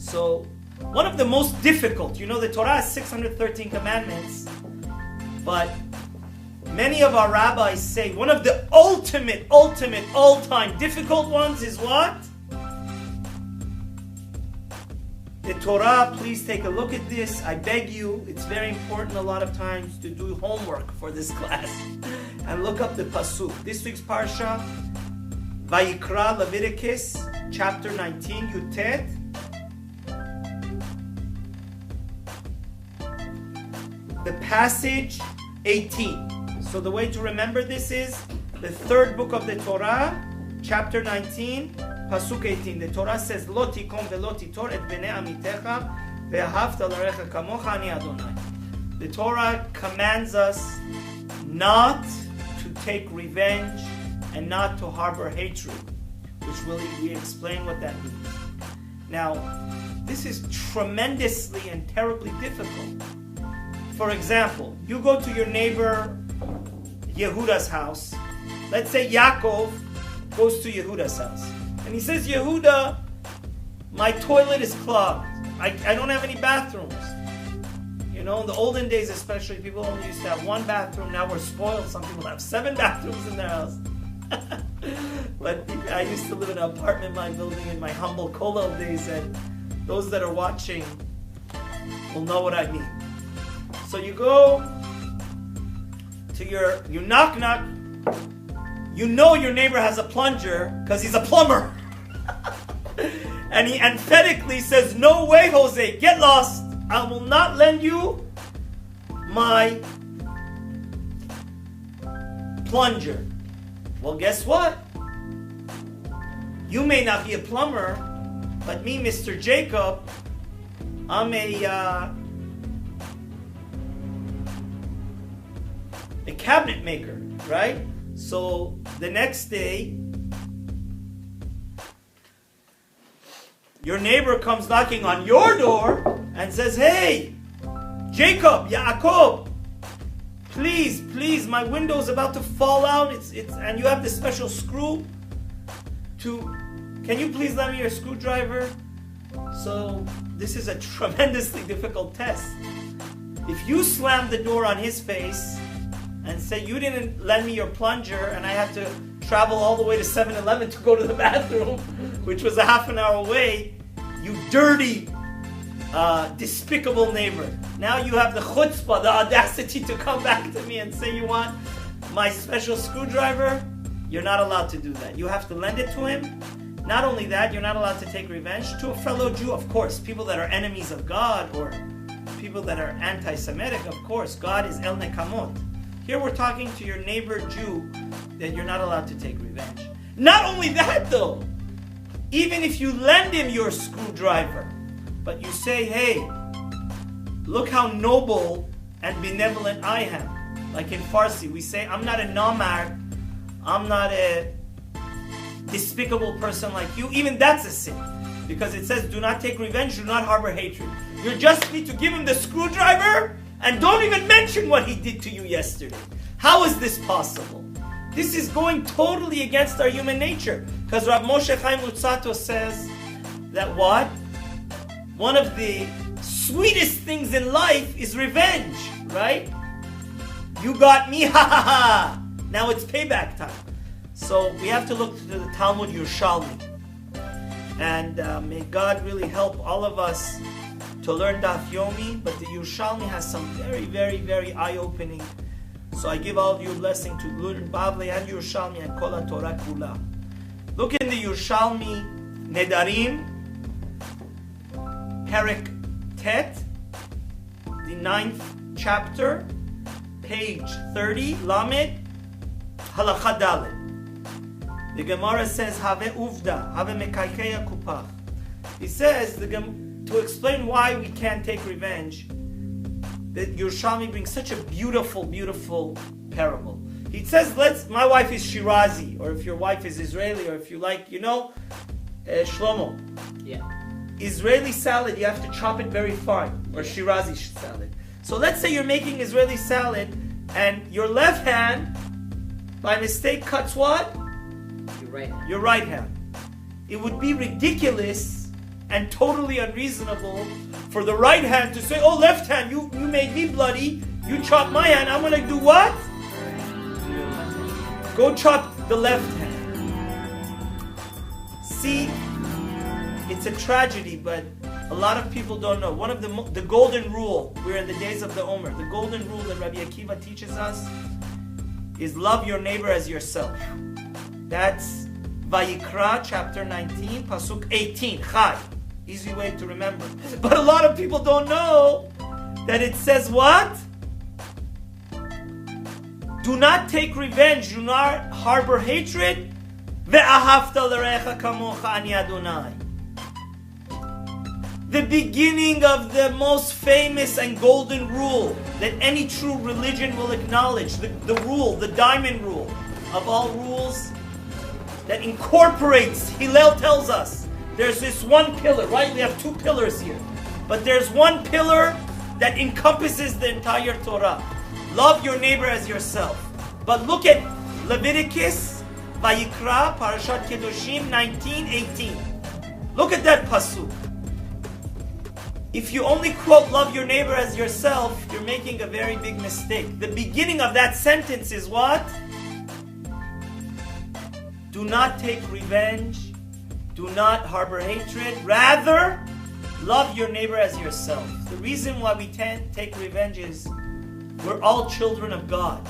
So, one of the most difficult, the Torah has 613 commandments, but many of our rabbis say one of the ultimate, all-time difficult ones is what? The Torah. Please take a look at this. I beg you, it's very important a lot of times to do homework for this class and look up the pasuk. This week's parsha, Vayikra, Leviticus, chapter 19, Yutet. The passage 18. So the way to remember this is the third book of the Torah, chapter 19, pasuk 18. The Torah says, Lo tikom velo titor et bnei amitecha ve'ahavta l'recha kamocha ani Adonai. The Torah commands us not to take revenge and not to harbor hatred, which we explain what that means. Now, this is tremendously and terribly difficult. For example, you go to your neighbor Yehuda's house. Let's say Yaakov goes to Yehuda's house. And he says, Yehuda, my toilet is clogged. I don't have any bathrooms. In the olden days especially, people only used to have one bathroom. Now we're spoiled. Some people have 7 bathrooms in their house. But I used to live in an apartment in my building in my humble kollel days, and those that are watching will know what I mean. So you go to you knock. You know your neighbor has a plunger because he's a plumber. And he emphatically says, no way, Jose, get lost. I will not lend you my plunger. Well, guess what? You may not be a plumber, but me, Mr. Jacob, I'm a cabinet maker, right? So the next day, your neighbor comes knocking on your door and says, hey, Jacob, Yaakov, please, my window's about to fall out. And you have this special screw can you please lend me your screwdriver? So this is a tremendously difficult test. If you slam the door on his face and say, you didn't lend me your plunger and I had to travel all the way to 7-Eleven to go to the bathroom, which was a half an hour away, you dirty, despicable neighbor. Now you have the chutzpah, the audacity to come back to me and say you want my special screwdriver. You're not allowed to do that. You have to lend it to him. Not only that, you're not allowed to take revenge to a fellow Jew, of course. People that are enemies of God or people that are anti-Semitic, of course. God is El Nekamot. Here we're talking to your neighbor Jew that you're not allowed to take revenge. Not only that though, even if you lend him your screwdriver, but you say, hey, look how noble and benevolent I am. Like in Farsi, we say, I'm not a nomad, I'm not a despicable person like you. Even that's a sin. Because it says, do not take revenge, do not harbor hatred. You just need to give him the screwdriver and don't even mention what he did to you yesterday. How is this possible? This is going totally against our human nature. Because Rav Moshe Chaim Luzzatto says that what? One of the sweetest things in life is revenge, right? You got me, ha ha ha. Now it's payback time. So we have to look to the Talmud Yerushalmi. And may God really help all of us to learn Daf Yomi. But the Yerushalmi has some very, very, very eye-opening. So I give all of you a blessing to learn Bavli and Yerushalmi and Kol HaTorah Kula. Look in the Yerushalmi Nedarim, Perek Tet, the 9th chapter, page 30, Lamed, Halacha Dalet. The Gemara says, Have uvda, have mekaikeya kupach. He says, to explain why we can't take revenge, that Yerushalmi brings such a beautiful, beautiful parable. He says, my wife is Shirazi, or if your wife is Israeli, or if you like, Shlomo. Yeah. Israeli salad, you have to chop it very fine, or Shirazi salad. So let's say you're making Israeli salad, and your left hand, by mistake, cuts what? Your right hand. Your right hand. It would be ridiculous and totally unreasonable for the right hand to say, oh, left hand, you made me bloody, you chopped my hand, I'm going to do what? Go chop the left hand. See, it's a tragedy, but a lot of people don't know. One of the golden rule, we're in the days of the Omer, the golden rule that Rabbi Akiva teaches us is love your neighbor as yourself. That's Vayikra, chapter 19, Pasuk 18, Chai. Easy way to remember. But a lot of people don't know that it says what? Do not take revenge, do not harbor hatred. Ve'ahavta l'recha kamocha ani Adonai. The beginning of the most famous and golden rule that any true religion will acknowledge. The rule, the diamond rule of all rules that incorporates, Hillel tells us, there's this one pillar, right? We have two pillars here. But there's one pillar that encompasses the entire Torah. Love your neighbor as yourself. But look at Leviticus, Vayikra, Parashat Kedoshim 19:18. Look at that pasuk. If you only quote love your neighbor as yourself, you're making a very big mistake. The beginning of that sentence is what? Do not take revenge. Do not harbor hatred. Rather, love your neighbor as yourself. The reason why we take revenge is we're all children of God.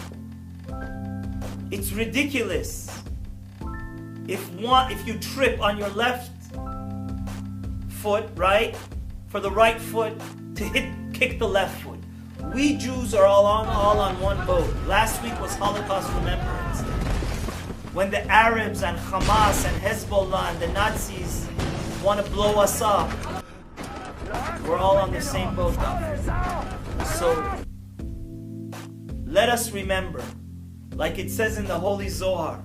It's ridiculous if you trip on your left foot, right, for the right foot to kick the left foot. We Jews are all on one boat. Last week was Holocaust Remembrance. When the Arabs and Hamas and Hezbollah and the Nazis want to blow us up, we're all on the same boat. So let us remember, like it says in the Holy Zohar,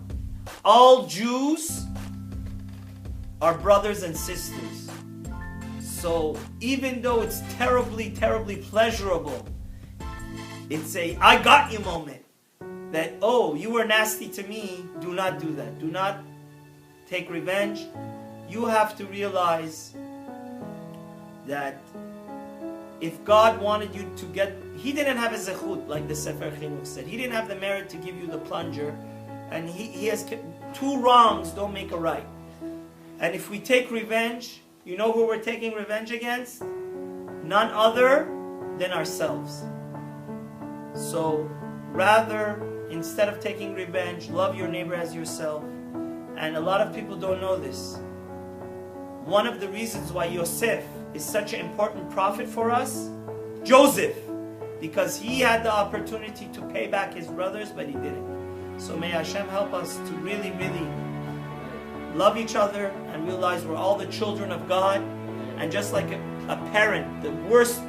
all Jews are brothers and sisters. So even though it's terribly, terribly pleasurable, it's a I got you moment. That, oh, you were nasty to me, do not do that. Do not take revenge. You have to realize that if God wanted you to get, He didn't have a zechut, like the Sefer Chinuch said. He didn't have the merit to give you the plunger. And he has two wrongs don't make a right. And if we take revenge, you know who we're taking revenge against? None other than ourselves. So rather, instead of taking revenge, love your neighbor as yourself. And a lot of people don't know this. One of the reasons why Yosef is such an important prophet for us, Joseph, because he had the opportunity to pay back his brothers, but he didn't. So may Hashem help us to really, really love each other and realize we're all the children of God. And just like a parent, the worst